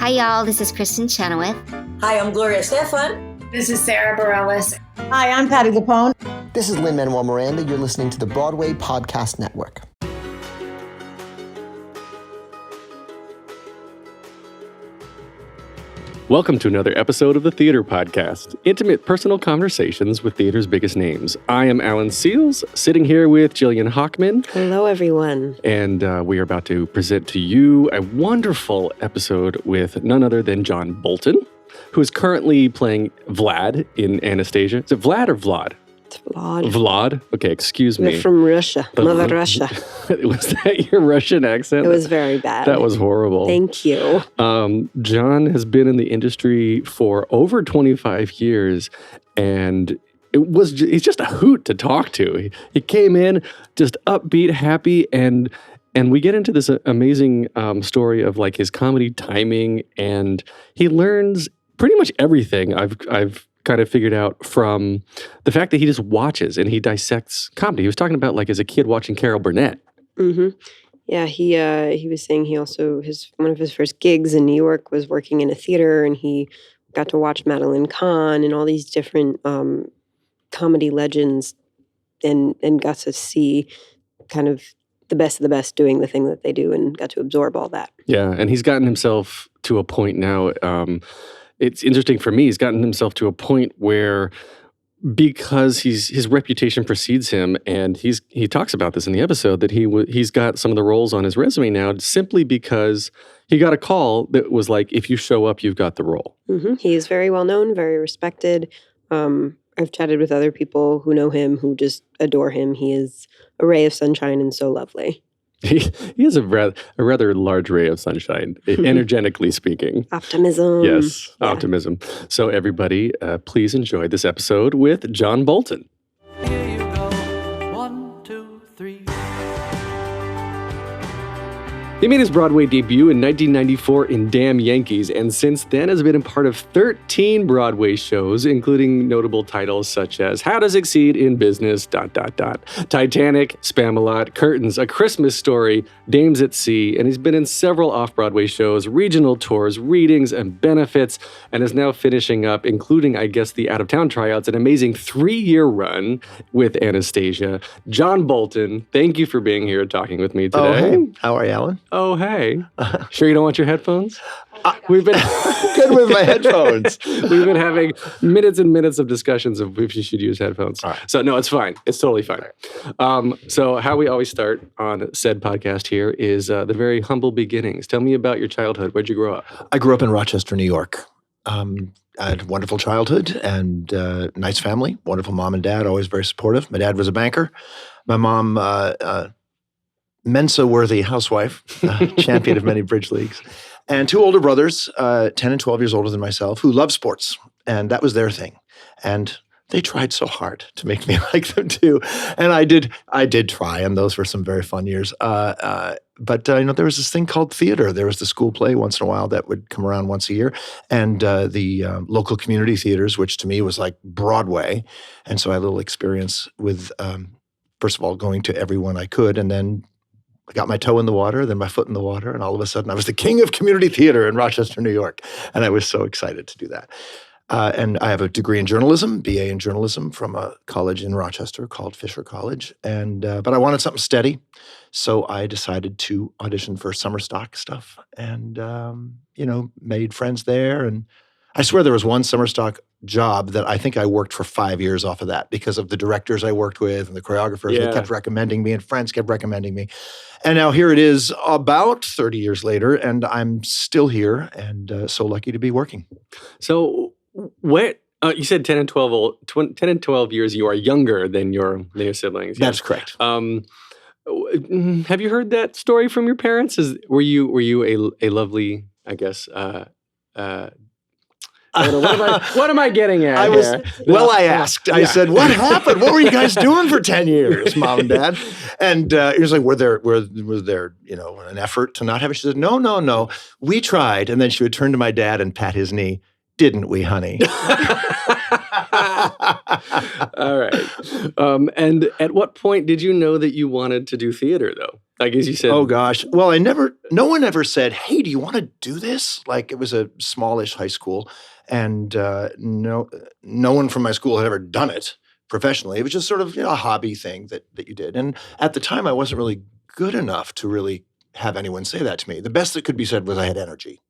Hi, y'all. This is Kristen Chenoweth. Hi, I'm Gloria Stefan. This is Sarah Bareilles. Hi, I'm Patty Lapone. This is Lin-Manuel Miranda. You're listening to the Broadway Podcast Network. Welcome to another episode of the Theater Podcast, intimate personal conversations with theater's biggest names. I am Alan Seals, sitting here with Jillian Hockman. Hello, everyone. And we are about to present to you a wonderful episode with none other than John Bolton, who is currently playing Vlad in Anastasia. Is it Vlad or Vlad? It's Vlad. Vlad? Okay, excuse me. They're from Russia, Mother Russia. Was that your Russian accent? It was very bad. That was horrible. Thank you. John has been in the industry for over 25 years, and he's just a hoot to talk to. He came in just upbeat, happy, and we get into this amazing story of like his comedy timing, and he learns pretty much everything I've kind of figured out from the fact that he just watches and he dissects comedy. He was talking about like as a kid watching Carol Burnett. Mm-hmm. Yeah, he was saying he also one of his first gigs in New York was working in a theater, and he got to watch Madeline Kahn and all these different comedy legends, and got to see kind of the best of the best doing the thing that they do, and got to absorb all that. Yeah, and he's gotten himself to a point now. It's interesting for me. He's gotten himself to a point where, because his reputation precedes him, and he talks about this in the episode, that he's got some of the roles on his resume now simply because he got a call that was like, if you show up, you've got the role. Mm-hmm. He is very well known, very respected. I've chatted with other people who know him who just adore him. He is a ray of sunshine and so lovely. He has a rather large ray of sunshine, energetically speaking. Optimism. Yes, yeah. Optimism. So everybody, please enjoy this episode with John Bolton. Here you go. 1, 2, 3. He made his Broadway debut in 1994 in Damn Yankees, and since then has been a part of 13 Broadway shows, including notable titles such as How to Succeed in Business, ... Titanic, Spamalot, Curtains, A Christmas Story, Dames at Sea, and he's been in several off-Broadway shows, regional tours, readings, and benefits, and is now finishing up, including, I guess, the out-of-town tryouts, an amazing 3-year run with Anastasia. John Bolton, thank you for being here talking with me today. Oh, hey. How are you, Alan? Oh, hey. Sure you don't want your headphones? We've been good with my headphones. We've been having minutes and minutes of discussions of if you should use headphones. All right. So no, it's fine. It's totally fine. So how we always start on said podcast here is the very humble beginnings. Tell me about your childhood. Where'd you grow up? I grew up in Rochester, New York. I had a wonderful childhood and nice family, wonderful mom and dad, always very supportive. My dad was a banker. My mom, Mensa-worthy housewife, champion of many bridge leagues. And 2 older brothers, 10 and 12 years older than myself, who loved sports. And that was their thing. And they tried so hard to make me like them too. And I did try, and those were some very fun years. But there was this thing called theater. There was the school play once in a while that would come around once a year. And the local community theaters, which to me was like Broadway. And so I had a little experience with, first of all, going to every one I could, and then I got my toe in the water, then my foot in the water, and all of a sudden I was the king of community theater in Rochester, New York. And I was so excited to do that. And I have a degree in journalism, BA in journalism from a college in Rochester called Fisher College. But I wanted something steady. So I decided to audition for summer stock stuff and, made friends there. And I swear there was one summer stock job that I think I worked for 5 years off of that because of the directors I worked with and the choreographers that kept recommending me and friends kept recommending me. And now here it is about 30 years later, and I'm still here and so lucky to be working. So what you said 10 and 12 years you are younger than your siblings. That's correct. Have you heard that story from your parents? Were you a lovely, I guess, what am I getting at? I asked. I said, "What happened? What were you guys doing for 10 years, Mom and Dad?" And he was like, "Was there an effort to not have it?" She said, "No. We tried." And then she would turn to my dad and pat his knee. "Didn't we, honey?" All right. And at what point did you know that you wanted to do theater, though? Like, as you said. Oh, gosh. Well, no one ever said, hey, do you want to do this? Like, it was a smallish high school, and no one from my school had ever done it professionally. It was just sort of a hobby thing that you did. And at the time, I wasn't really good enough to really have anyone say that to me. The best that could be said was I had energy.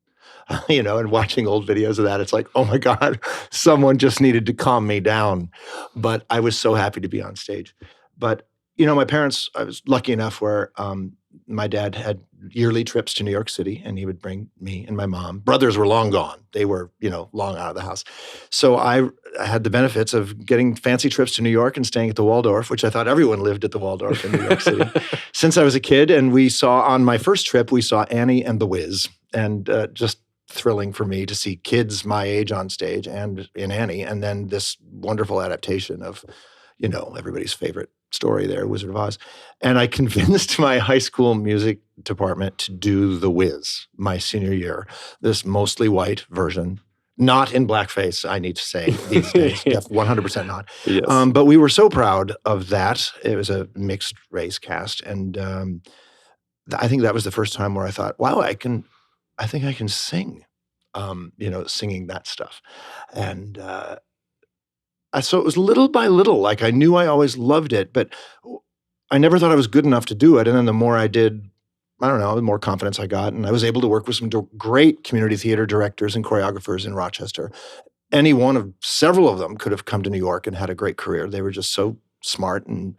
And watching old videos of that, it's like, oh my God, someone just needed to calm me down. But I was so happy to be on stage. But, my parents, I was lucky enough where my dad had yearly trips to New York City, and he would bring me and my mom. Brothers were long gone. They were, long out of the house. So I had the benefits of getting fancy trips to New York and staying at the Waldorf, which I thought everyone lived at the Waldorf in New York City since I was a kid. And on my first trip, we saw Annie and the Wiz, and just thrilling for me to see kids my age on stage and in Annie, and then this wonderful adaptation of, everybody's favorite story there, Wizard of Oz. And I convinced my high school music department to do The Wiz my senior year, this mostly white version, not in blackface, I need to say, these days, 100% not. Yes. But we were so proud of that. It was a mixed race cast, and I think that was the first time where I thought, wow, I think I can sing, singing that stuff. And so it was little by little, like I knew I always loved it, but I never thought I was good enough to do it. And then the more I did, I don't know, the more confidence I got. And I was able to work with some great community theater directors and choreographers in Rochester. Any one of several of them could have come to New York and had a great career. They were just so smart and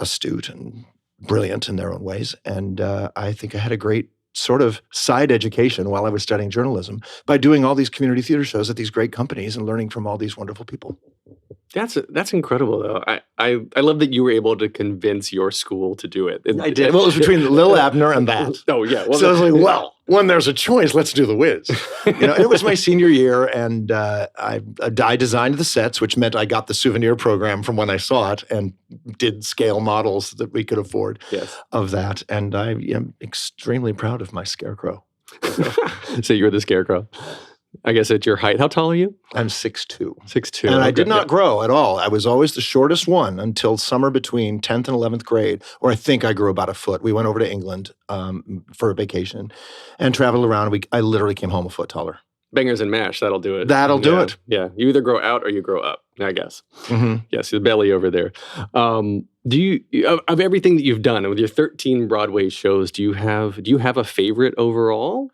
astute and brilliant in their own ways. And I think I had a great sort of side education while I was studying journalism by doing all these community theater shows at these great companies and learning from all these wonderful people. That's incredible, though. I love that you were able to convince your school to do it. I did. Well, it was between Lil Abner and that. Oh, yeah. Well, so I was like, well, when there's a choice, let's do The Wiz. It was my senior year, and I designed the sets, which meant I got the souvenir program from when I saw it and did scale models that we could afford of that. And I am extremely proud of my scarecrow. So you're the scarecrow. I guess at your height. How tall are you? I'm 6'2". 6'2". And I did not grow at all. I was always the shortest one until summer between 10th and 11th grade, where I think I grew about a foot. We went over to England for a vacation and traveled around. I literally came home a foot taller. Bangers and mash, that'll do it. That'll do it. Yeah, you either grow out or you grow up, I guess. Mm-hmm. Yes, the belly over there. Do you, of everything that you've done, and with your 13 Broadway shows, do you have a favorite overall?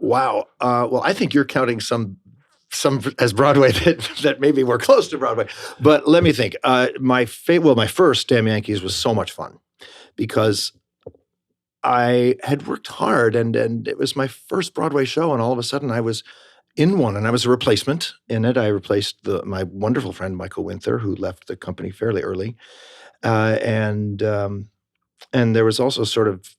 Wow. Well, I think you're counting some as Broadway that maybe were close to Broadway. But let me think. My first Damn Yankees was so much fun because I had worked hard and it was my first Broadway show, and all of a sudden I was in one, and I was a replacement in it. I replaced my wonderful friend Michael Winther, who left the company fairly early, and there was also sort of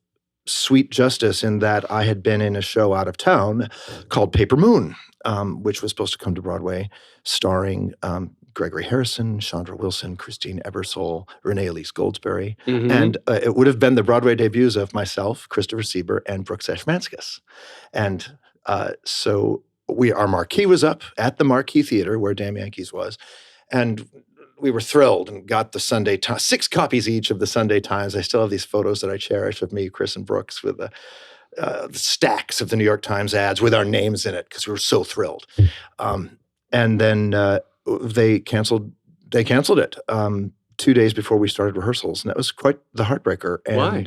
sweet justice in that I had been in a show out of town called Paper Moon, which was supposed to come to Broadway, starring Gregory Harrison, Chandra Wilson, Christine Ebersole, Renee Elise Goldsberry. Mm-hmm. And it would have been the Broadway debuts of myself, Christopher Sieber, and Brooks Ashmanskas. And so our marquee was up at the Marquee Theater where Damn Yankees was. And we were thrilled and got the Sunday Times, 6 copies each of the Sunday Times. I still have these photos that I cherish of me, Chris, and Brooks with the stacks of the New York Times ads with our names in it because we were so thrilled. And then they canceled it 2 days before we started rehearsals, and that was quite the heartbreaker. And why?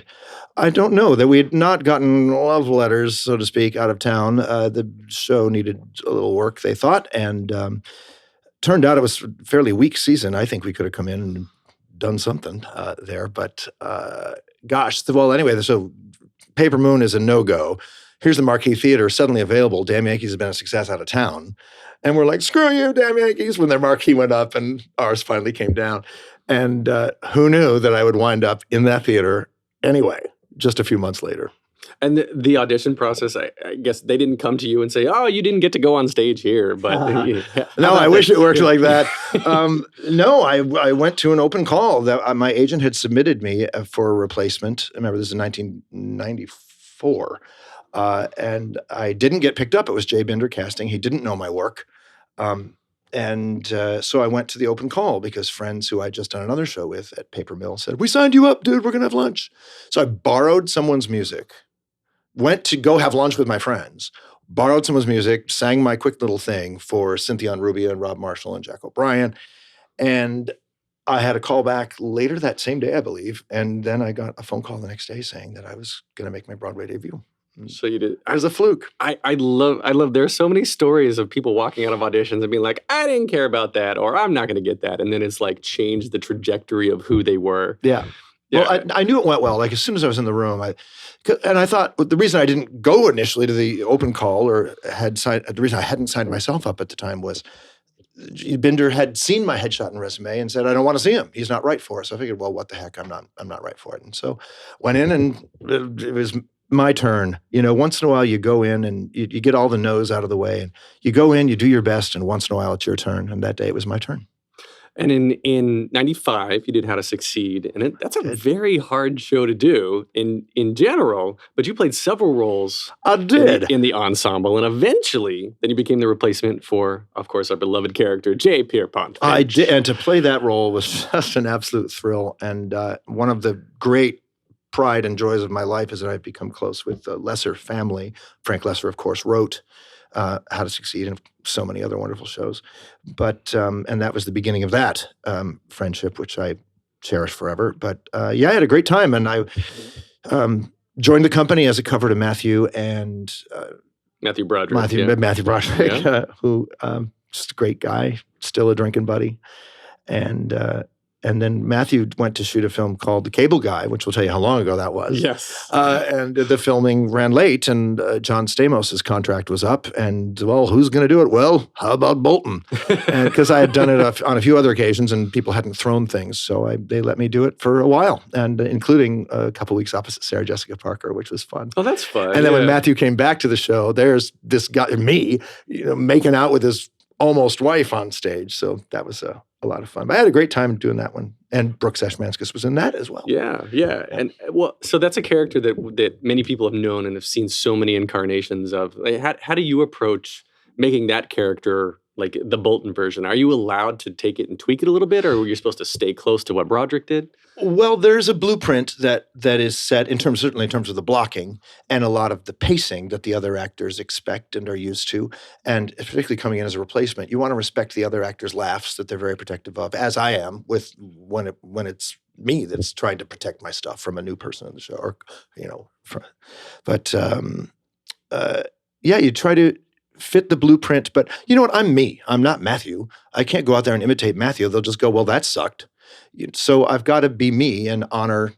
I don't know. That we had not gotten love letters, so to speak, out of town. The show needed a little work, they thought, and turned out it was a fairly weak season. I think we could have come in and done something there. But anyway, so Paper Moon is a no-go. Here's the Marquee Theater suddenly available. Damn Yankees has been a success out of town. And we're like, screw you, Damn Yankees, when their marquee went up and ours finally came down. And who knew that I would wind up in that theater anyway, just a few months later. And the audition process, I guess they didn't come to you and say, oh, you didn't get to go on stage here. But no, I wish it worked like that. No, I went to an open call. That my agent had submitted me for a replacement. Remember, this is 1994. And I didn't get picked up. It was Jay Binder casting. He didn't know my work. So I went to the open call because friends who I'd just done another show with at Paper Mill said, "We signed you up, dude. We're going to have lunch." So I borrowed someone's music, went to go have lunch with my friends, borrowed someone's music, sang my quick little thing for Cynthia and Rubia and Rob Marshall and Jack O'Brien. And I had a call back later that same day, I believe. And then I got a phone call the next day saying that I was going to make my Broadway debut. So you did. It was a fluke. I love, there are so many stories of people walking out of auditions and being like, I didn't care about that, or I'm not going to get that. And then it's like changed the trajectory of who they were. Yeah. Yeah. Well, I knew it went well. Like as soon as I was in the room, I thought the reason I didn't go initially to the open call or the reason I hadn't signed myself up at the time was Binder had seen my headshot and resume and said, "I don't want to see him. He's not right for us." So I figured, well, what the heck? I'm not right for it. And so went in and it was my turn. Once in a while you go in and you get all the no's out of the way and you go in, you do your best, and once in a while it's your turn. And that day it was my turn. And in 95, you did How to Succeed. And that's a very hard show to do in general, but you played several roles. I did. In the ensemble. And eventually, then you became the replacement for, of course, our beloved character, J. Pierpont. I did. And to play that role was just an absolute thrill. And one of the great pride and joys of my life is that I've become close with the Lesser family. Frank Lesser, of course, wrote How to Succeed and so many other wonderful shows. But, and that was the beginning of that friendship, which I cherish forever. But I had a great time. And I joined the company as a cover to Matthew and Matthew Broderick. Matthew Broderick, who just a great guy, still a drinking buddy. And then Matthew went to shoot a film called The Cable Guy, which will tell you how long ago that was. Yes. And the filming ran late, and John Stamos' contract was up. And, well, who's going to do it? Well, how about Bolton? Because I had done it on a few other occasions, and people hadn't thrown things. So they let me do it for a while, and including a couple weeks opposite Sarah Jessica Parker, which was fun. Oh, that's fun. And then when Matthew came back to the show, there's this guy, me, making out with his almost wife on stage. So that was a lot of fun. But I had a great time doing that one. And Brooks Ashmanskas was in that as well. Yeah. And well, so that's a character that many people have known and have seen so many incarnations of. Like, how do you approach making that character like the Bolton version? Are you allowed to take it and tweak it a little bit, or were you supposed to stay close to what Broderick did? Well, there's a blueprint that is set certainly in terms of the blocking and a lot of the pacing that the other actors expect and are used to. And particularly coming in as a replacement, you want to respect the other actors' laughs that they're very protective of, as I am with when it's me that's trying to protect my stuff from a new person in the show. Or, you try to fit the blueprint. But you know what? I'm me. I'm not Matthew. I can't go out there and imitate Matthew. They'll just go, well, that sucked. So I've got to be me and honor,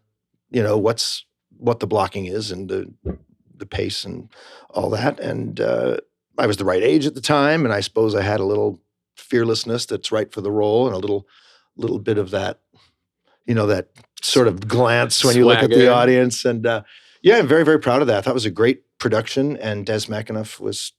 what the blocking is and the pace and all that. And I was the right age at the time, and I suppose I had a little fearlessness that's right for the role, and a little bit of that, that sort of glance when you look at the audience. And I'm very, very proud of that. I thought it was a great production, and Des McAnuff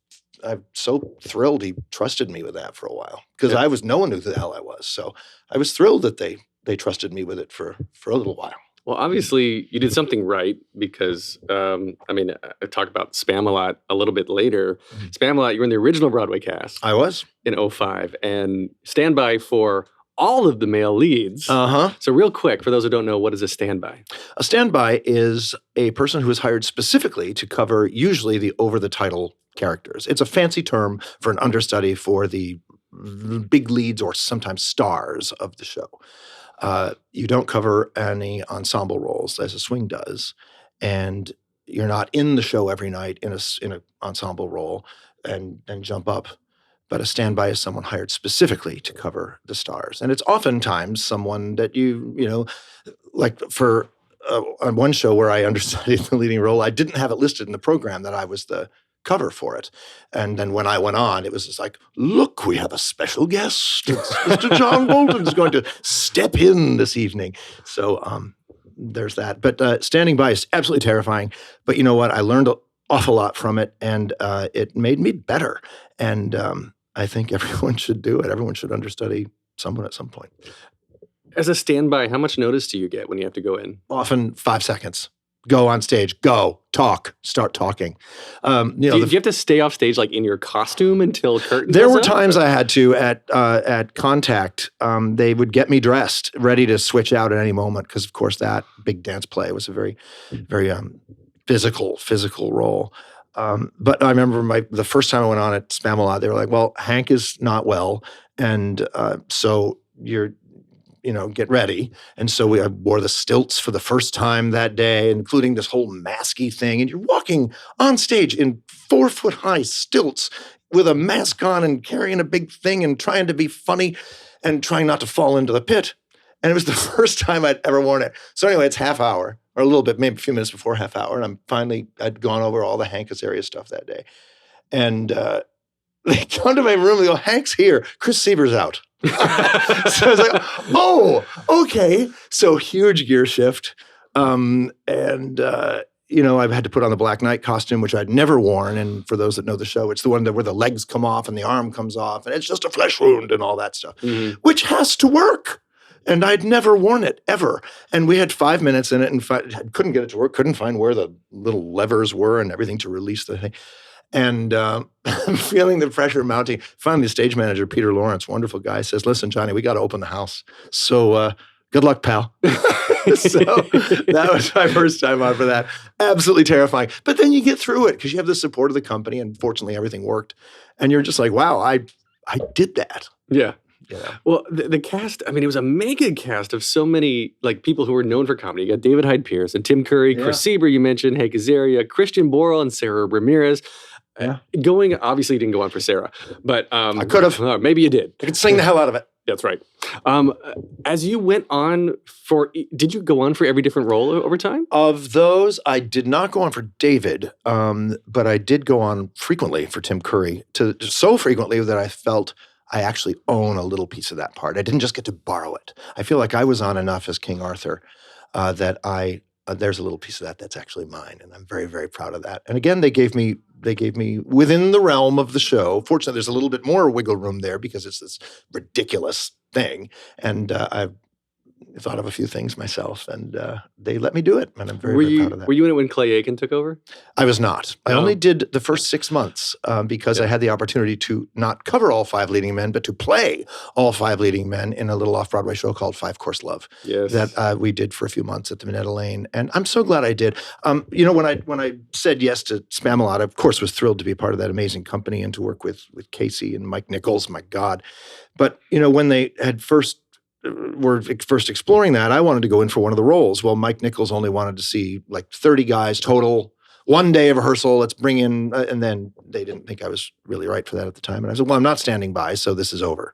I'm so thrilled he trusted me with that for a while, because no one knew who the hell I was. So I was thrilled that they trusted me with it for a little while. Well, obviously you did something right, because, I talk about Spamalot a little bit later. Mm-hmm. Spamalot, you were in the original Broadway cast. I was. In 2005, and standby for all of the male leads. Uh-huh. So real quick, for those who don't know, what is a standby? A standby is a person who is hired specifically to cover usually the over-the-title characters. It's a fancy term for an understudy for the big leads or sometimes stars of the show. You don't cover any ensemble roles as a swing does, and you're not in the show every night in an ensemble role and jump up. But a standby is someone hired specifically to cover the stars, and it's oftentimes someone that like for on one show where I understudied the leading role, I didn't have it listed in the program that I was the cover for it. And then when I went on, it was just like, look, we have a special guest. It's Mr. John Bolton is going to step in this evening. So there's that. But standing by is absolutely terrifying. But you know what? I learned an awful lot from it, and it made me better. And I think everyone should do it. Everyone should understudy someone at some point. As a standby, how much notice do you get when you have to go in? Often 5 seconds. go on stage, go, talk, start talking. Do you have to stay off stage like in your costume until curtain? There goes were up? times I had to at Contact. They would get me dressed, ready to switch out at any moment because, of course, that big dance play was a very, very physical role. But I remember the first time I went on at Spamalot, they were like, "Well, Hank is not well, and so you're." Get ready. And so I wore the stilts for the first time that day, including this whole masky thing. And you're walking on stage in 4-foot-high stilts with a mask on and carrying a big thing and trying to be funny and trying not to fall into the pit. And it was the first time I'd ever worn it. So anyway, it's half hour or a little bit, maybe a few minutes before half hour. And I'd gone over all the Hank Azaria stuff that day. And they come to my room and they go, "Hank's here. Chris Sieber's out." So I was like, "Oh, okay." So huge gear shift. I've had to put on the Black Knight costume, which I'd never worn. And for those that know the show, it's the one where the legs come off and the arm comes off and it's just a flesh wound and all that stuff, which has to work. And I'd never worn it ever. And we had 5 minutes in it and couldn't get it to work, couldn't find where the little levers were and everything to release the thing. And I'm feeling the pressure mounting. Finally, the stage manager, Peter Lawrence, wonderful guy, says, "Listen, Johnny, we got to open the house. So good luck, pal." So that was my first time on for that. Absolutely terrifying. But then you get through it because you have the support of the company, and fortunately everything worked. And you're just like, wow, I did that. Yeah. Yeah. Well, the cast, I mean, it was a mega cast of so many like people who were known for comedy. You got David Hyde Pierce and Tim Curry, Chris Sieber, you mentioned, Hank Azaria, Christian Borle, and Sarah Ramirez. Yeah. Obviously you didn't go on for Sarah, but I could have. Maybe you did. I could sing the hell out of it. That's right. As you went on did you go on for every different role over time? Of those, I did not go on for David, but I did go on frequently for Tim Curry, so frequently that I felt I actually own a little piece of that part. I didn't just get to borrow it. I feel like I was on enough as King Arthur that there's a little piece of that that's actually mine, and I'm very, very proud of that. And again, they gave me within the realm of the show. Fortunately, there's a little bit more wiggle room there because it's this ridiculous thing, and I've thought of a few things myself, and they let me do it, and I'm very, very proud of that. Were you in it when Clay Aiken took over? I was not. I only did the first 6 months because I had the opportunity to not cover all 5 leading men, but to play all 5 leading men in a little off-Broadway show called 5 Course Love that we did for a few months at the Minetta Lane. And I'm so glad I did. When I said yes to Spamalot, I, of course, was thrilled to be part of that amazing company and to work with Casey and Mike Nichols, my God. But, when they had were first exploring that, I wanted to go in for one of the roles. Well, Mike Nichols only wanted to see like 30 guys total, 1 day of rehearsal, let's bring in, and then they didn't think I was really right for that at the time. And I said, well, I'm not standing by, so this is over.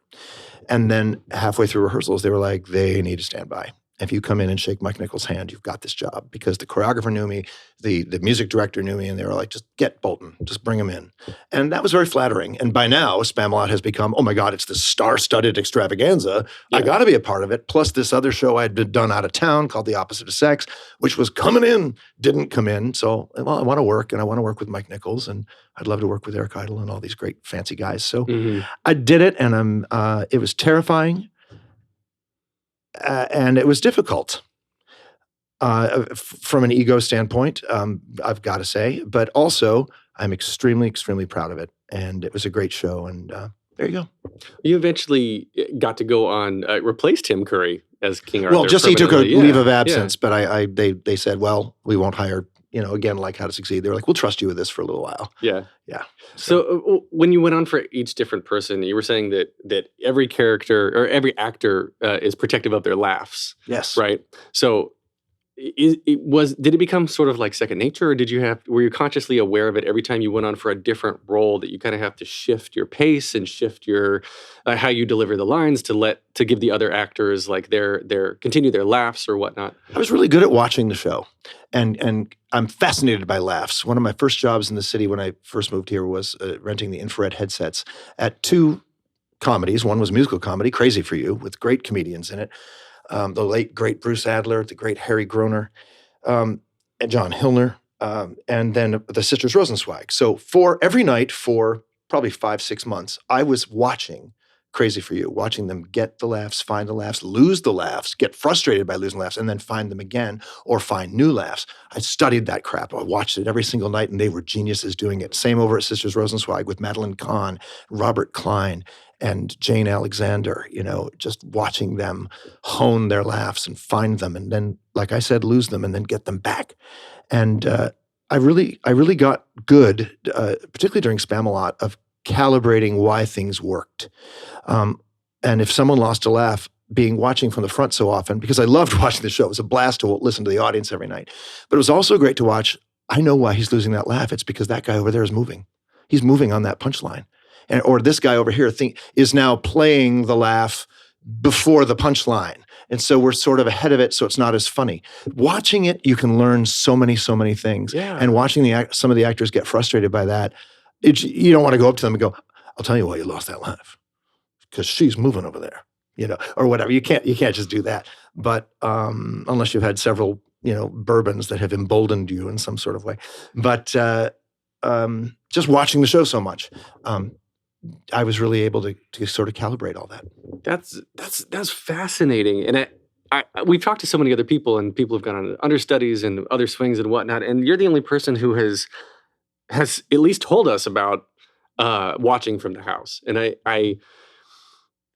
And then halfway through rehearsals, they were like, they need to stand by. If you come in and shake Mike Nichols' hand, you've got this job. Because the choreographer knew me, the music director knew me, and they were like, just get Bolton, just bring him in. And that was very flattering. And by now, Spamalot has become, oh my God, it's this star-studded extravaganza. Yeah. I got to be a part of it. Plus this other show I had done out of town called The Opposite of Sex, which was coming in, didn't come in. So, well, I want to work, and I want to work with Mike Nichols, and I'd love to work with Eric Idle and all these great fancy guys. So I did it, and it was terrifying. And it was difficult from an ego standpoint, I've got to say. But also, I'm extremely, extremely proud of it. And it was a great show. And there you go. You eventually got to go on, replace Tim Curry as King Arthur. Well, just he took a leave of absence. Yeah. But they said, well, we won't hire, again, like How to Succeed. They were like, we'll trust you with this for a little while. Yeah. Yeah. So when you went on for each different person, you were saying that every character or every actor is protective of their laughs. Yes. Right. So did it become sort of like second nature, or were you consciously aware of it every time you went on for a different role that you kind of have to shift your pace and shift your how you deliver the lines to give the other actors like their continue their laughs or whatnot? I was really good at watching the show, and I'm fascinated by laughs. One of my first jobs in the city when I first moved here was renting the infrared headsets at 2 comedies. One was a musical comedy, Crazy for You, with great comedians in it. The late, great Bruce Adler, the great Harry Groener, and John Hillner, and then the Sisters Rosenzweig. So every night for probably 5-6 months, I was watching crazy for you, watching them get the laughs, find the laughs, lose the laughs, get frustrated by losing laughs, and then find them again or find new laughs. I studied that crap. I watched it every single night, and they were geniuses doing it. Same over at Sisters Rosenzweig with Madeline Kahn, Robert Klein, and Jane Alexander, just watching them hone their laughs and find them, and then, like I said, lose them and then get them back. And I really got good, particularly during Spamalot, of calibrating why things worked. And if someone lost a laugh, watching from the front so often, because I loved watching the show. It was a blast to listen to the audience every night. But it was also great to watch. I know why he's losing that laugh. It's because that guy over there is moving. He's moving on that punchline. Or this guy over here is now playing the laugh before the punchline. And so we're sort of ahead of it, so it's not as funny. Watching it, you can learn so many things. Yeah. And watching some of the actors get frustrated by that, you don't want to go up to them and go, I'll tell you why you lost that laugh. Because she's moving over there, or whatever. You can't just do that. But unless you've had several, bourbons that have emboldened you in some sort of way. But just watching the show so much, I was really able to sort of calibrate all that. That's fascinating. And we've talked to so many other people, and people have gone on understudies and other swings and whatnot. And you're the only person who has at least told us about watching from the house. And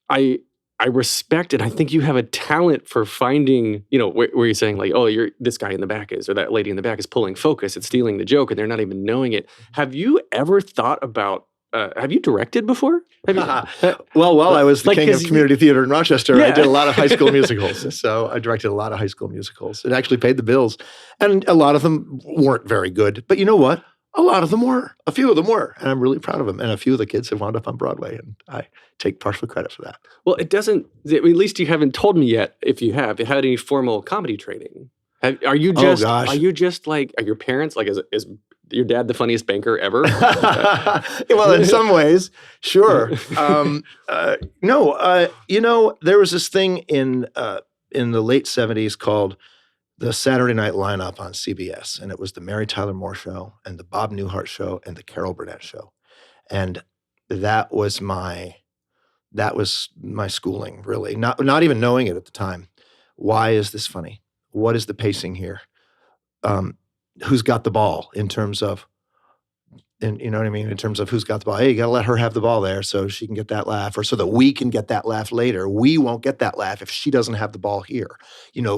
I respect, and I think you have a talent for finding, where you're saying like, oh, this guy in the back is, or that lady in the back is pulling focus, it's stealing the joke, and they're not even knowing it. Have you ever thought about, have you directed before? Well, while I was the king of community theater in Rochester, Yeah. I did a lot of high school musicals. So I directed a lot of high school musicals. It actually paid the bills. And a lot of them weren't very good. But you know what? A lot of them were. A few of them were. And I'm really proud of them. And a few of the kids have wound up on Broadway. And I take partial credit for that. Well, it doesn't, at least you haven't told me yet, if you have had any formal comedy training. Are you just, gosh. are your parents, like, is your dad the funniest banker ever? Well, in some ways, sure. No, there was this thing in the late 70s called the Saturday Night Lineup on CBS, and it was the Mary Tyler Moore Show and the Bob Newhart Show and the Carol Burnett Show, and that was my schooling, really. Not even knowing it at the time. Why is this funny? What is the pacing here? Who's got the ball in terms of, you know what I mean? In terms of who's got the ball. Hey, you got to let her have the ball there so she can get that laugh, or so that we can get that laugh later. We won't get that laugh if she doesn't have the ball here,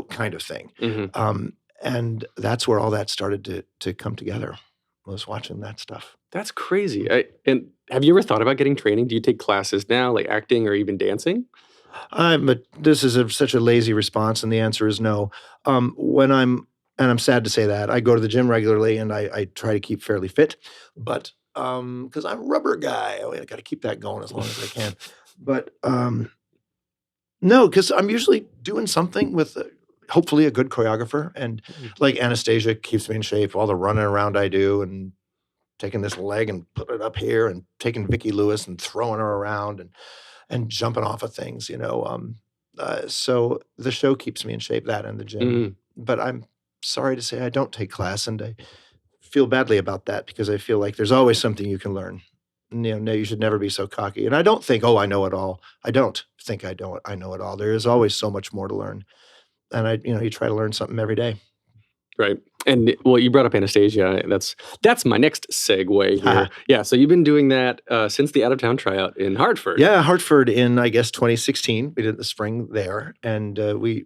kind of thing. Mm-hmm. And that's where all that started to come together. I was watching that stuff. That's crazy. And have you ever thought about getting training? Do you take classes now, like acting or even dancing? But this is such a lazy response, and the answer is no. And I'm sad to say that. I go to the gym regularly, and I try to keep fairly fit, but because I'm a rubber guy, I got to keep that going as long as I can. But no, because I'm usually doing something with hopefully a good choreographer, and like Anastasia keeps me in shape. All the running around I do, and taking this leg and putting it up here, and taking Vicki Lewis and throwing her around, and jumping off of things, so the show keeps me in shape, that and the gym. Mm-hmm. But I'm sorry to say I don't take class, and I feel badly about that because I feel like there's always something you can learn. No, you should never be so cocky. And I don't think, I know it all. I don't think I know it all. There is always so much more to learn. And you try to learn something every day. Right. And well, you brought up Anastasia. That's my next segue here. Yeah. So you've been doing that since the out of town tryout in Hartford. Yeah, Hartford in, I guess, 2016. We did the spring there, and we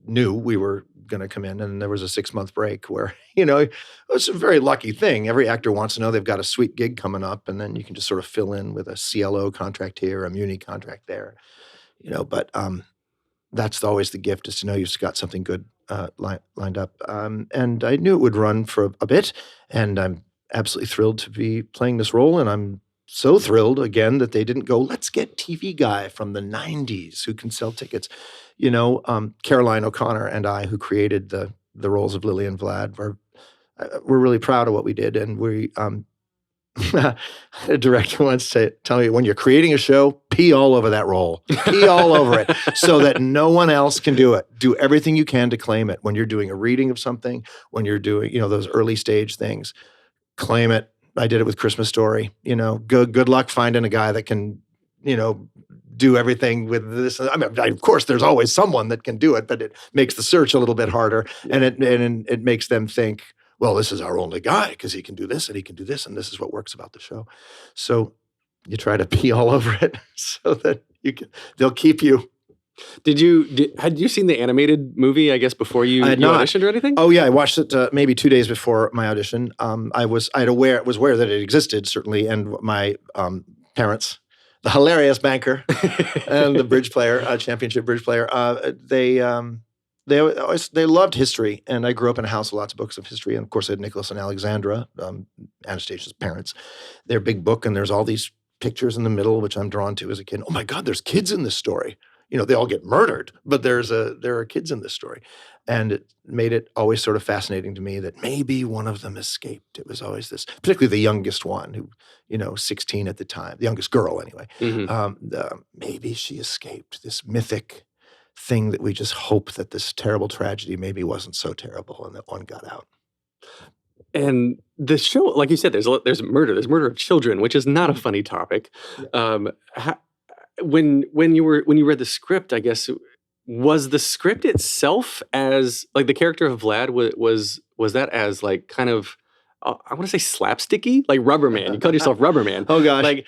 knew we were going to come in, and there was a 6-month break where, it was a very lucky thing. Every actor wants to know they've got a sweet gig coming up, and then you can just sort of fill in with a CLO contract here, a Muni contract there, but that's always the gift, is to know you've got something good lined up. And I knew it would run for a bit, and I'm absolutely thrilled to be playing this role, and I'm so thrilled, again, that they didn't go, let's get TV guy from the 90s who can sell tickets. Caroline O'Connor and I, who created the roles of Lily and Vlad, we're really proud of what we did. And we, a director once tell me, when you're creating a show, pee all over that role. Pee all over it so that no one else can do it. Do everything you can to claim it. When you're doing a reading of something, when you're doing, those early stage things, claim it. I did it with Christmas Story. Good luck finding a guy that can, do everything with this. I mean, of course, there's always someone that can do it, but it makes the search a little bit harder, and it makes them think, well, this is our only guy because he can do this and he can do this, and this is what works about the show. So you try to pee all over it so that they'll keep you. Had you seen the animated movie, I guess, before you auditioned or anything? Oh yeah, I watched it maybe 2 days before my audition. I was aware that it existed, certainly, and my parents, the hilarious banker and the bridge player, championship bridge player, they loved history, and I grew up in a house with lots of books of history, and of course I had Nicholas and Alexandra, Anastasia's parents, their big book, and there's all these pictures in the middle, which I'm drawn to as a kid. Oh my God, there's kids in this story. You know, they all get murdered, but there are kids in this story. And it made it always sort of fascinating to me that maybe one of them escaped. It was always this, particularly the youngest one who, 16 at the time, the youngest girl anyway. Mm-hmm. Maybe she escaped this mythic thing that we just hope that this terrible tragedy maybe wasn't so terrible and that one got out. And the show, like you said, there's murder. There's murder of children, which is not a funny topic. Yeah. When you read the script, I guess, was the script itself as like the character of Vlad was that as like kind of I want to say slapsticky, like Rubberman. You called yourself Rubberman. Oh gosh! Like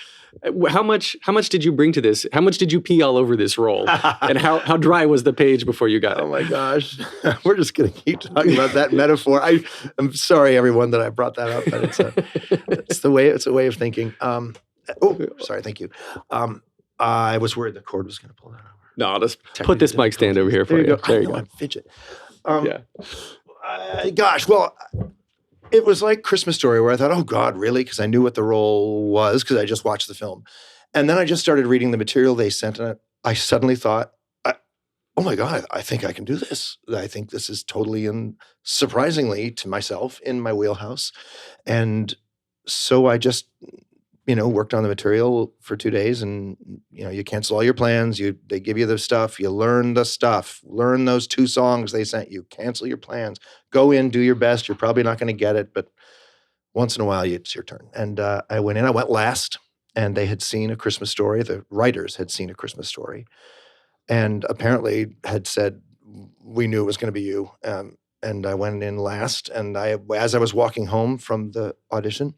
how much did you bring to this? How much did you pee all over this role? And how dry was the page before you got it? Oh my gosh! We're just going to keep talking about that metaphor. I'm sorry, everyone, that I brought that up, but it's a way of thinking. Sorry. Thank you. I was worried the cord was going to pull that over. No, I'll just put this mic stand over here for you. There you go. I fidget. Gosh, well, it was like Christmas Story where I thought, oh God, really? Because I knew what the role was because I just watched the film. And then I just started reading the material they sent, and I suddenly thought, oh my God, I think I can do this. I think this is totally and surprisingly to myself in my wheelhouse. And so I just worked on the material for 2 days, and you cancel all your plans. They give you the stuff. You learn the stuff. Learn those 2 songs they sent you. Cancel your plans. Go in, do your best. You're probably not going to get it, but once in a while, it's your turn. And I went in. I went last, and they had seen A Christmas Story. The writers had seen A Christmas Story, and apparently had said, "We knew it was going to be you." And I went in last. And as I was walking home from the audition,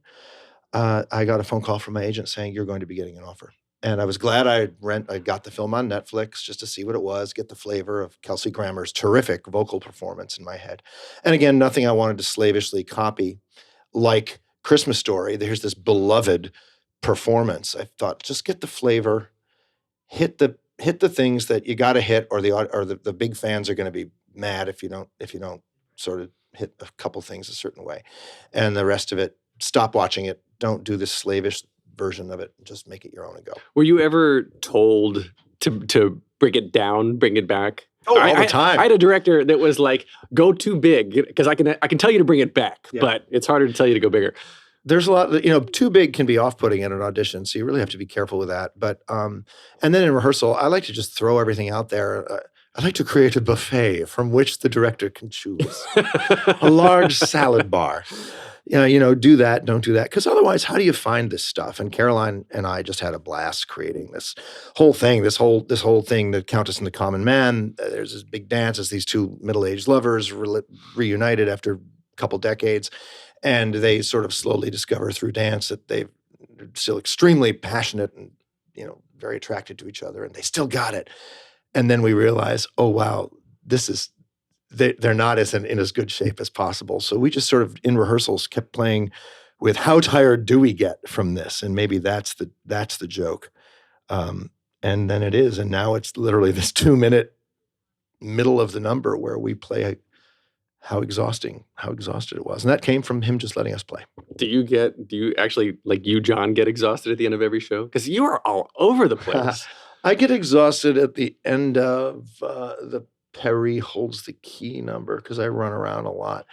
I got a phone call from my agent saying, "You're going to be getting an offer." And I was glad I got the film on Netflix just to see what it was, get the flavor of Kelsey Grammer's terrific vocal performance in my head. And again, nothing I wanted to slavishly copy. Like Christmas Story, there's this beloved performance. I thought, just get the flavor, hit the things that you got to hit, or the big fans are going to be mad if you don't sort of hit a couple things a certain way. And the rest of it, stop watching it. Don't do this slavish version of it. Just make it your own and go. Were you ever told to bring it down, bring it back? Oh, all the time. I had a director that was like, go too big, because I can tell you to bring it back, but it's harder to tell you to go bigger. There's a lot, too big can be off-putting in an audition, so you really have to be careful with that. But, and then in rehearsal, I like to just throw everything out there. I like to create a buffet from which the director can choose. A large salad bar. Do that, don't do that. Because otherwise, how do you find this stuff? And Caroline and I just had a blast creating this whole thing, the Countess and the Common Man. There's this big dance as these 2 middle-aged lovers reunited after a couple decades. And they sort of slowly discover through dance that they're still extremely passionate and, very attracted to each other. And they still got it. And then we realize, oh, wow, they're not in as good shape as possible. So we just sort of, in rehearsals, kept playing with how tired do we get from this? And maybe that's the joke. And then it is. And now it's literally this 2-minute middle of the number where we play how exhausted it was. And that came from him just letting us play. Do you actually, like you, John, get exhausted at the end of every show? Because you are all over the place. I get exhausted at the end of the Perry Holds the Key number because I run around a lot.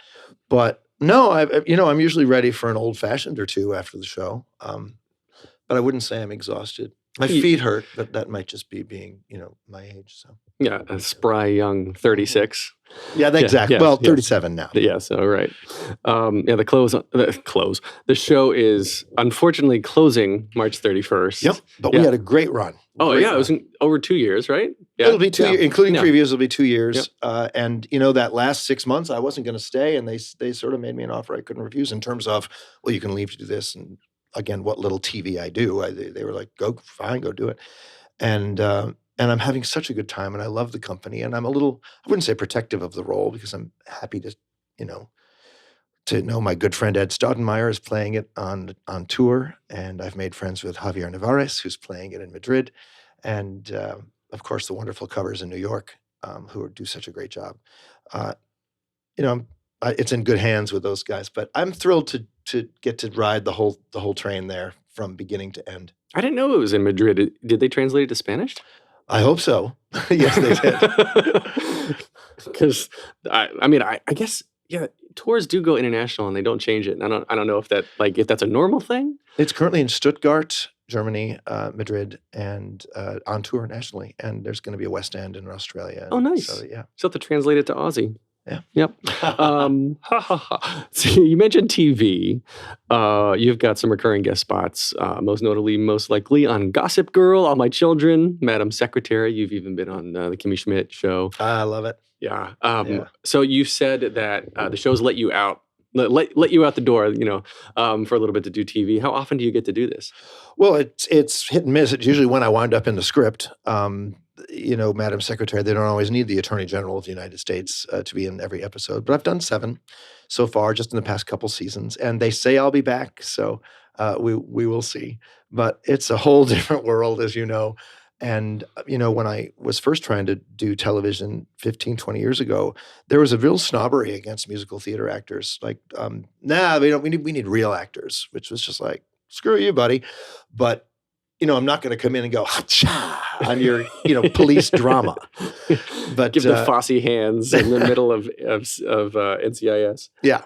But no, I'm usually ready for an old fashioned or 2 after the show. But I wouldn't say I'm exhausted. My feet hurt, but that might just be being, my age. So Yeah, a spry young 36. yeah, exactly. yes, Well, yes. 37 now. Yes, all right. The show is unfortunately closing March 31st. Yep. But Yeah. we had a great run. Oh, Great yeah, it was run. over 2 years, right? Yeah. It'll be 2 years, including Yeah. previews. It'll be 2 years. And that last 6 months, I wasn't going to stay, and they sort of made me an offer I couldn't refuse in terms of, well, you can leave to do this, and again, what little TV I do. They were like, go do it, and I'm having such a good time, and I love the company, and I'm a little, I wouldn't say protective of the role because I'm happy to know my good friend Ed Staudenmeyer is playing it on tour, and I've made friends with Javier Nevarez, who's playing it in Madrid, and of course the wonderful covers in New York, who do such a great job. It's in good hands with those guys, but I'm thrilled to get to ride the whole train there from beginning to end. I didn't know it was in Madrid. Did they translate it to Spanish? I hope so. Yes, they did. Because I guess tours do go international and they don't change it. And I don't know if that's a normal thing. It's currently in Stuttgart, Germany, Madrid, and on tour nationally. And there's going to be a West End in Australia. Oh, nice. So, yeah. Still have to translate it to Aussie. Yeah. Yep. So you mentioned TV. You've got some recurring guest spots, most likely on Gossip Girl, All My Children, Madam Secretary. You've even been on the Kimmy Schmidt show. I love it. Yeah. So you said that the shows let you out you out the door, for a little bit to do TV. How often do you get to do this? Well, it's hit and miss. It's usually when I wind up in the script. Madam Secretary, they don't always need the Attorney General of the United States to be in every episode, but I've done 7 so far, just in the past couple seasons, and they say I'll be back, so we will see. But it's a whole different world, as you know. And, when I was first trying to do television 15, 20 years ago, there was a real snobbery against musical theater actors. Like, we need real actors, which was just like, screw you, buddy. But, I'm not going to come in and go, ha-cha, on your, police drama. But give the Fosse hands in the middle of NCIS. Yeah.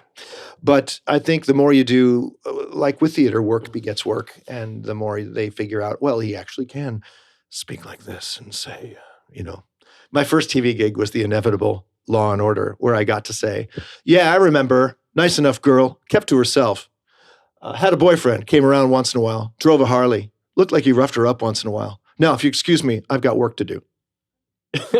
But I think the more you do, like with theater, work begets work. And the more they figure out, well, he actually can speak like this and say, my first TV gig was the inevitable Law and Order, where I got to say, yeah, I remember, nice enough girl, kept to herself, had a boyfriend, came around once in a while, drove a Harley, looked like he roughed her up once in a while. Now, if you excuse me, I've got work to do.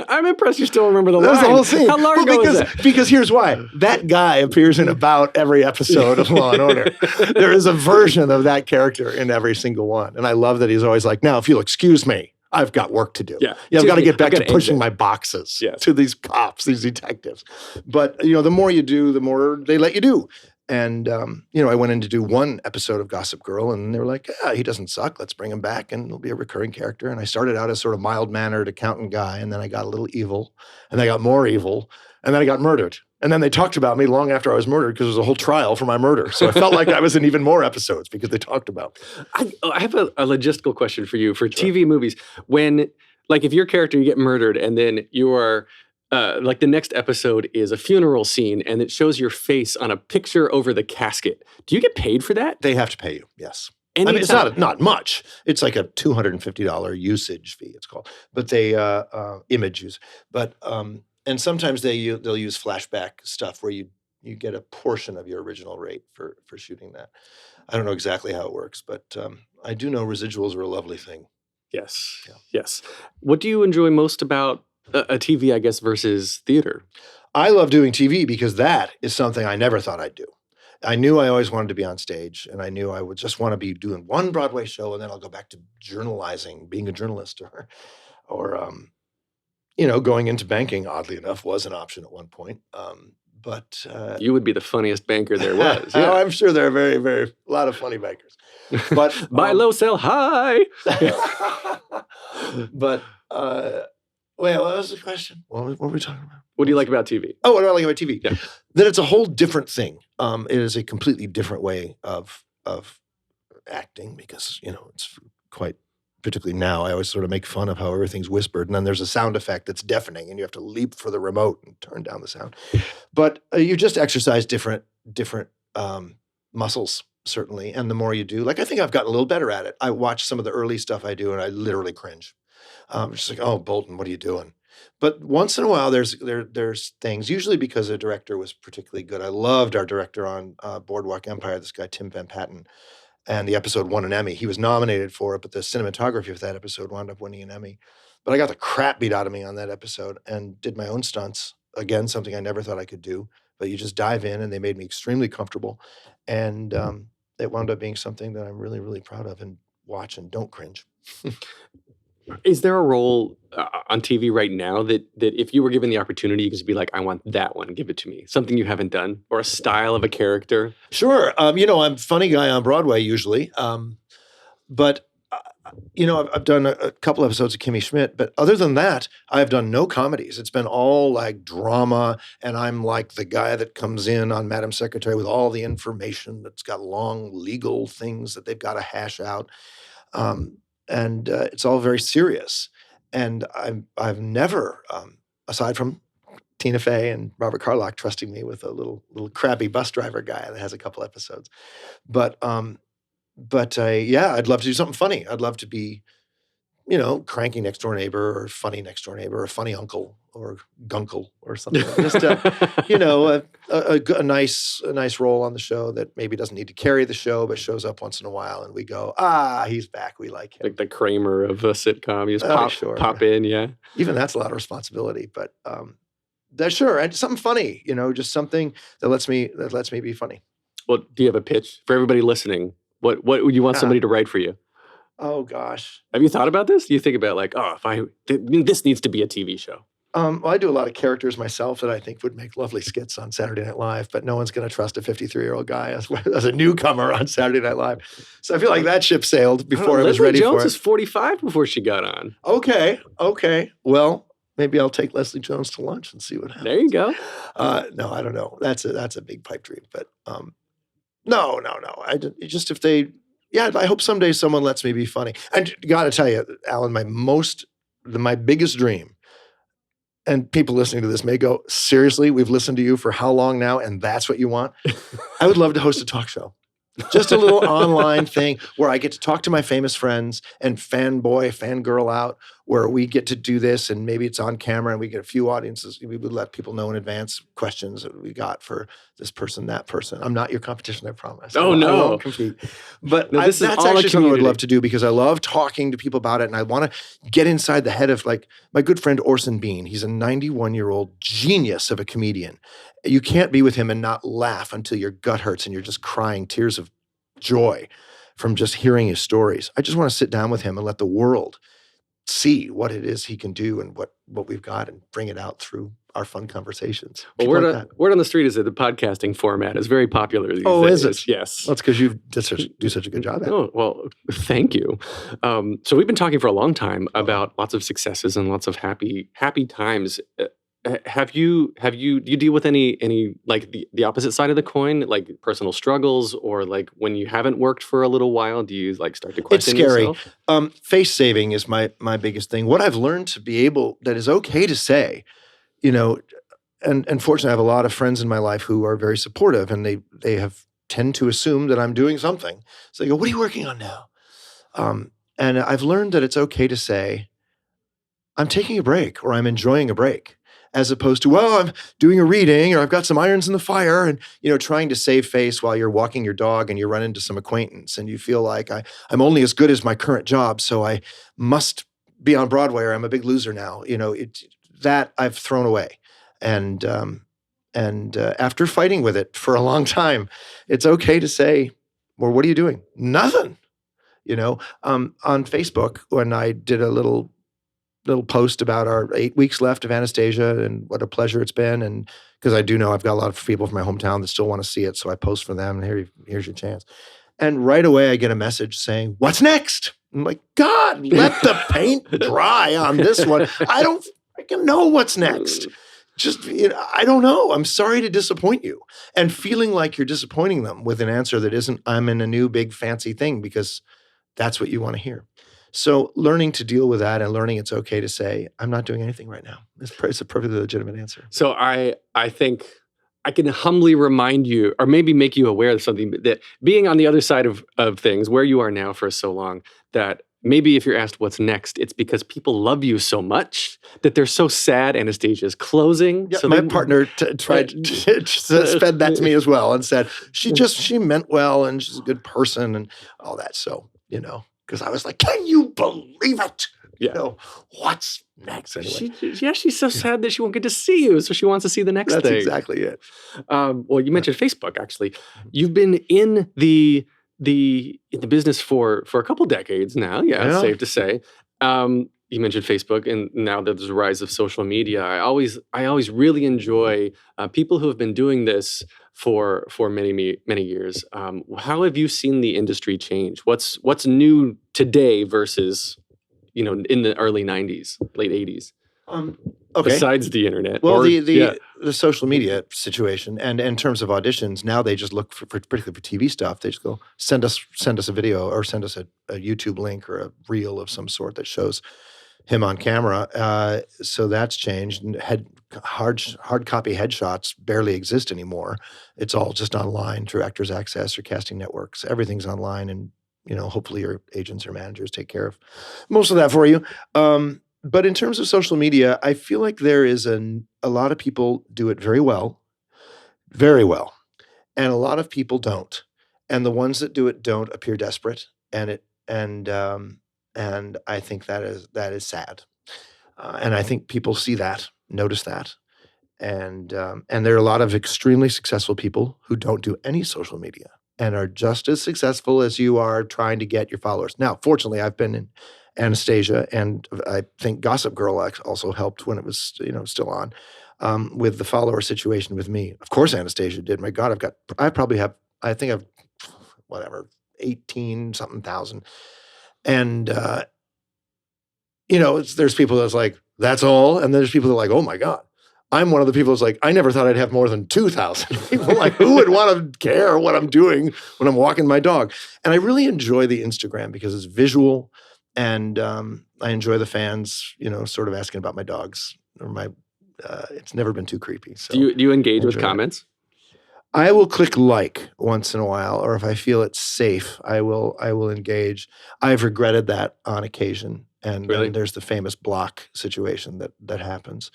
I'm impressed you still remember the line. That was the whole scene. How long ago was that? Because here's why. That guy appears in about every episode of Law and Order. There is a version of that character in every single one. And I love that he's always like, now, if you'll excuse me, I've got work to do. Yeah, I've got to get back to pushing exit. my boxes Yes. to these cops, these detectives. But, the more you do, the more they let you do. And, I went in to do one episode of Gossip Girl, and they were like, yeah, he doesn't suck. Let's bring him back, and he'll be a recurring character. And I started out as sort of mild-mannered accountant guy, and then I got a little evil, and then I got more evil, and then I got murdered. And then they talked about me long after I was murdered because there was a whole trial for my murder. So I felt like I was in even more episodes because they talked about me. I have a logistical question for you. For TV movies, when, if your character, you get murdered, and then you are... the next episode is a funeral scene and it shows your face on a picture over the casket. Do you get paid for that? They have to pay you, yes. Anytime. It's not much. It's like a $250 usage fee, it's called. But they image use. But and sometimes they'll use flashback stuff where you get a portion of your original rate for shooting that. I don't know exactly how it works, but I do know residuals are a lovely thing. Yes. Yeah. Yes. What do you enjoy most about a TV, I guess, versus theater? I love doing TV because that is something I never thought I'd do. I knew I always wanted to be on stage, and I knew I would just want to be doing one Broadway show, and then I'll go back to journalizing, being a journalist, or going into banking, oddly enough, was an option at one point. But you would be the funniest banker there was. Yeah. I'm sure there are very, very a lot of funny bankers. But buy low, sell high. But wait, what was the question? What were we talking about? What do you like about TV? Oh, what do I like about TV? Yeah. That it's a whole different thing. It is a completely different way of acting because it's quite. Particularly now, I always sort of make fun of how everything's whispered, and then there's a sound effect that's deafening, and you have to leap for the remote and turn down the sound. But you just exercise different muscles. certainly. And the more you do, like, I think I've gotten a little better at it. I watch some of the early stuff I do and I literally cringe. Just like, oh, Bolton, what are you doing? But once in a while, there's things, usually because a director was particularly good. I loved our director on Boardwalk Empire, this guy, Tim Van Patten, and the episode won an Emmy. He was nominated for it, but the cinematography of that episode wound up winning an Emmy. But I got the crap beat out of me on that episode and did my own stunts. Again, something I never thought I could do. But you just dive in, and they made me extremely comfortable. And it wound up being something that I'm really, really proud of, and watch and don't cringe. Is there a role on TV right now that if you were given the opportunity, you could just be like, I want that one, give it to me? Something you haven't done, or a style of a character? Sure. I'm a funny guy on Broadway usually. But I've done a couple episodes of Kimmy Schmidt, but other than that, I've done no comedies. It's been all like drama, and I'm like the guy that comes in on Madam Secretary with all the information that's got long legal things that they've got to hash out. And it's all very serious. And I've never, aside from Tina Fey and Robert Carlock trusting me with a little crabby bus driver guy that has a couple episodes. But I'd love to do something funny. I'd love to be, cranky next door neighbor, or funny next door neighbor, or funny uncle, or gunkle, or something. Just a nice role on the show that maybe doesn't need to carry the show, but shows up once in a while, and we go, he's back. We like him. Like the Kramer of a sitcom. You just pop in, yeah. Even that's a lot of responsibility, but that's sure. And something funny, just something that lets me be funny. Well, do you have a pitch for everybody listening? What would you want somebody to write for you? Oh gosh. Have you thought about this? Do you think about like, this needs to be a TV show? Well, I do a lot of characters myself that I think would make lovely skits on Saturday Night Live, but no one's going to trust a 53-year-old guy as a newcomer on Saturday Night Live. So I feel like that ship sailed before I was ready for it. Leslie Jones was 45 before she got on. Okay. Well, maybe I'll take Leslie Jones to lunch and see what happens. There you go. No, I don't know. That's a big pipe dream, but no. I hope someday someone lets me be funny. And got to tell you, Alan, my biggest dream, and people listening to this may go, seriously, we've listened to you for how long now, and that's what you want? I would love to host a talk show. Just a little online thing where I get to talk to my famous friends and fangirl out, where we get to do this, and maybe it's on camera and we get a few audiences. We would let people know in advance questions that we got for this person, that person. I'm not your competition, I promise. Oh, no. I won't compete. But that's actually something I would love to do, because I love talking to people about it, and I want to get inside the head of, like, my good friend Orson Bean. He's a 91-year-old genius of a comedian. You can't be with him and not laugh until your gut hurts and you're just crying tears of joy from just hearing his stories. I just want to sit down with him and let the world see what it is he can do and what we've got, and bring it out through our fun conversations. Well, word on the street is that the podcasting format is very popular these days. Oh, is it? Yes. Well, it's because you do such a good job at it. Oh, well, thank you. So we've been talking for a long time about lots of successes and lots of happy times. Do you deal with any like the opposite side of the coin, like personal struggles, or like when you haven't worked for a little while, do you like start to question yourself? It's scary. Face saving is my biggest thing. What I've learned to be able, that is okay to say, and fortunately I have a lot of friends in my life who are very supportive, and they tend to assume that I'm doing something. So they go, what are you working on now? And I've learned that it's okay to say, I'm taking a break, or I'm enjoying a break, as opposed to, well, I'm doing a reading, or I've got some irons in the fire, and, trying to save face while you're walking your dog and you run into some acquaintance and you feel like I'm only as good as my current job, so I must be on Broadway or I'm a big loser now. That I've thrown away. And after fighting with it for a long time, it's okay to say, well, what are you doing? Nothing. On Facebook, when I did a little post about our 8 weeks left of Anastasia and what a pleasure it's been. And because I do know I've got a lot of people from my hometown that still want to see it. So I post for them, and here's your chance. And right away I get a message saying, what's next? I'm like, God, let the paint dry on this one. I don't freaking know what's next. Just, I don't know. I'm sorry to disappoint you. And feeling like you're disappointing them with an answer that isn't, I'm in a new big fancy thing, because that's what you want to hear. So learning to deal with that, and learning it's okay to say, I'm not doing anything right now. It's a perfectly legitimate answer. So I think I can humbly remind you, or maybe make you aware of something, that being on the other side of things, where you are now for so long, that maybe if you're asked what's next, it's because people love you so much that they're so sad Anastasia's closing. Yeah, so my partner tried to sped that to me as well and said, she meant well and she's a good person and all that. So, because I was like, can you believe it? Yeah. What's next anyway? She's so sad that she won't get to see you, so she wants to see the next That's thing. exactly it. Well, you mentioned Facebook, actually. You've been in the business for a couple decades now. Yeah, it's safe to say. You mentioned Facebook, and now that there's a rise of social media, I always really enjoy people who have been doing this for many years. How have you seen the industry change? What's new today versus in the early 90s, late 80s? Okay. Besides the internet. Well, the social media situation, and in terms of auditions, now they just look for particularly for TV stuff. They just go send us a video or send us a YouTube link or a reel of some sort that shows him on camera. So that's changed. And hard copy headshots barely exist anymore. It's all just online through Actors Access or casting networks. Everything's online, and hopefully your agents or managers take care of most of that for you. But in terms of social media, I feel like there is a lot of people do it very well, and a lot of people don't. And the ones that do it don't appear desperate, and I think that is sad. And I think people see that, notice that, and there are a lot of extremely successful people who don't do any social media and are just as successful as you are trying to get your followers. Now, fortunately, I've been in Anastasia, and I think Gossip Girl also helped when it was still on with the follower situation with me. Of course, Anastasia did. My God, I think I've whatever 18 something thousand, and there's people that's like, that's all, and there's people that are like, oh my God. I'm one of the people that's like, I never thought I'd have more than 2,000 people. Like, who would want to care what I'm doing when I'm walking my dog? And I really enjoy the Instagram because it's visual, and I enjoy the fans, sort of asking about my dogs or my. It's never been too creepy. So do you engage with comments? I will click like once in a while, or if I feel it's safe, I will engage. I've regretted that on occasion, and Really? then there's the famous block situation that happens.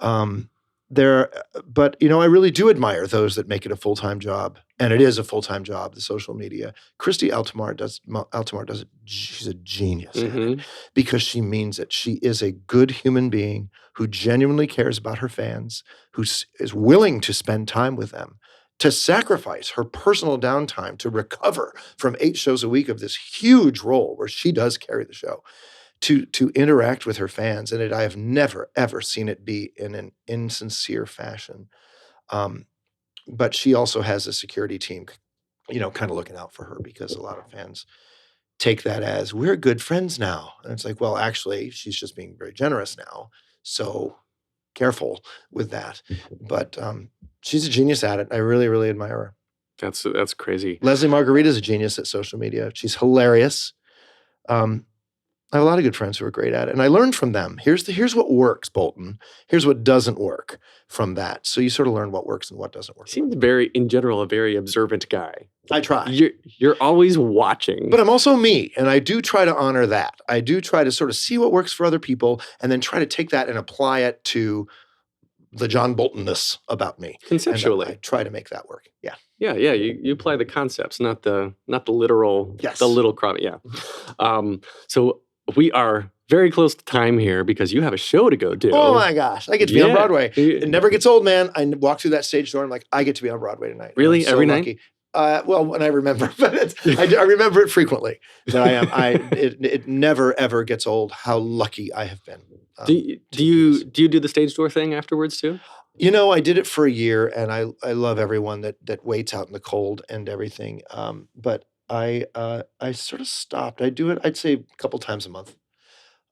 But I really do admire those that make it a full-time job, and it is a full-time job. The social media. Christy Altamar does it. She's a genius at it because she means it. She is a good human being who genuinely cares about her fans, who is willing to spend time with them, to sacrifice her personal downtime to recover from 8 shows a week of this huge role where she does carry the show. To interact with her fans, and I have never, ever seen it be in an insincere fashion. But she also has a security team, kind of looking out for her because a lot of fans take that as, we're good friends now. And it's like, well, actually, she's just being very generous now. So careful with that. But she's a genius at it. I really, really admire her. That's crazy. Leslie Margarita's a genius at social media. She's hilarious. I have a lot of good friends who are great at it, and I learned from them. Here's what works, Bolton. Here's what doesn't work from that. So you sort of learn what works and what doesn't work. Seems in general, a very observant guy. I try. You're always watching. But I'm also me, and I do try to honor that. I do try to sort of see what works for other people and then try to take that and apply it to the John Bolton-ness about me. Conceptually. And I try to make that work. Yeah. Yeah. You apply the concepts, not the literal, yes. The little crop. Yeah. So we are very close to time here because you have a show to go do. Oh my gosh. I get to be on Broadway. It never gets old, man. I walk through that stage door and I'm like, I get to be on Broadway tonight. Really? So every lucky. night? Well, when I remember, but I remember it frequently that I am. It never, ever gets old how lucky I have been. Do you do the stage door thing afterwards too? I did it for a year, and I love everyone that waits out in the cold and everything. But I sort of stopped. I do it, I'd say, a couple times a month.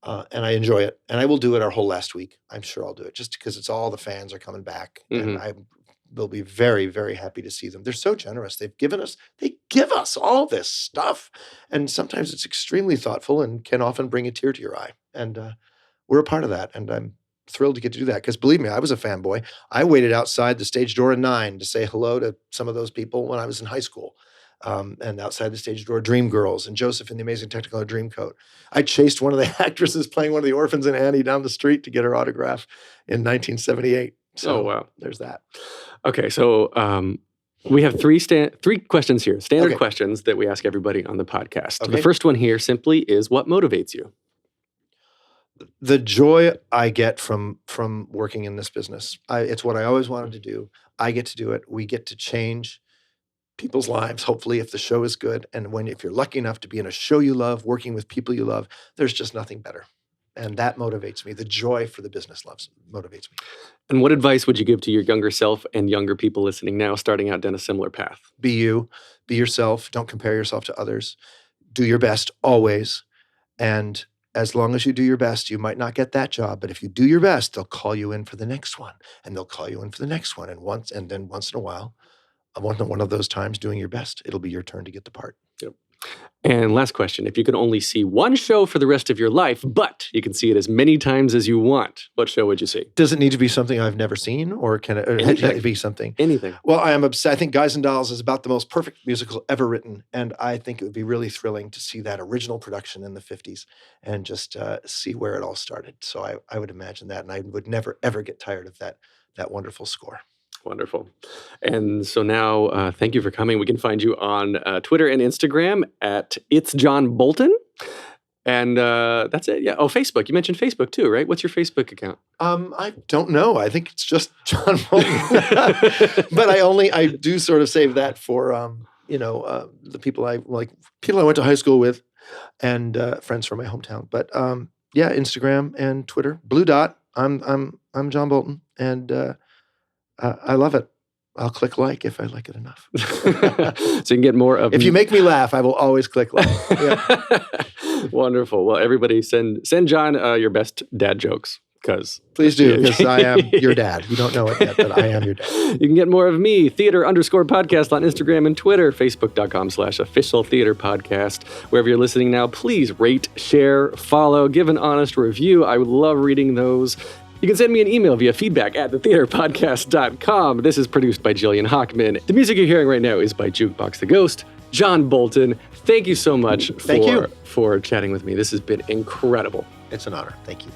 And I enjoy it. And I will do it our whole last week. I'm sure I'll do it just because it's all the fans are coming back. And they'll be very, very happy to see them. They're so generous. They give us all this stuff. And sometimes it's extremely thoughtful and can often bring a tear to your eye. And we're a part of that. And I'm thrilled to get to do that because believe me, I was a fanboy. I waited outside the stage door at 9 to say hello to some of those people when I was in high school. And outside the stage door, Dreamgirls and Joseph in the Amazing Technicolor Dreamcoat. I chased one of the actresses playing one of the orphans in Annie down the street to get her autograph in 1978. So wow. There's that. Okay, so we have three questions here, standard Okay. questions that we ask everybody on the podcast. Okay. The first one here simply is, what motivates you? The joy I get from working in this business. It's what I always wanted to do. I get to do it. We get to change people's lives, hopefully, if the show is good. And if you're lucky enough to be in a show you love, working with people you love, there's just nothing better. And that motivates me. The joy for the business motivates me. And what advice would you give to your younger self and younger people listening now, starting out down a similar path? Be you. Be yourself. Don't compare yourself to others. Do your best always. And as long as you do your best, you might not get that job. But if you do your best, they'll call you in for the next one. And they'll call you in for the next one. And then once in a while, one of those times doing your best, it'll be your turn to get the part. Yep. And last question, if you could only see one show for the rest of your life, but you can see it as many times as you want, what show would you see? Does it need to be something I've never seen, or can it be something? Anything. Well, I am obsessed. I think Guys and Dolls is about the most perfect musical ever written. And I think it would be really thrilling to see that original production in the 50s and just see where it all started. So I would imagine that. And I would never, ever get tired of that wonderful score. Wonderful. And so now, thank you for coming. We can find you on Twitter and Instagram at It's John Bolton. And that's it. Yeah. Oh, Facebook. You mentioned Facebook too, right? What's your Facebook account? I don't know. I think it's just John Bolton. But I do sort of save that for, the people I went to high school with and friends from my hometown. But yeah, Instagram and Twitter. Blue Dot. I'm John Bolton. And I love it. I'll click like if I like it enough. So you can get more of... If you make me laugh, I will always click like. Yeah. Wonderful. Well, everybody send John your best dad jokes. Please do, because I am your dad. You don't know it yet, but I am your dad. You can get more of me, theater_podcast on Instagram and Twitter, facebook.com/official theater podcast. Wherever you're listening now, please rate, share, follow, give an honest review. I would love reading those. You can send me an email via feedback@thetheaterpodcast.com. This is produced by Jillian Hockman. The music you're hearing right now is by Jukebox the Ghost. John Bolton, thank you so much for chatting with me. This has been incredible. It's an honor. Thank you.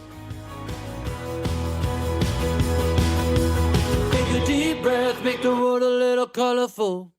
Take a deep breath, make the world a little colorful.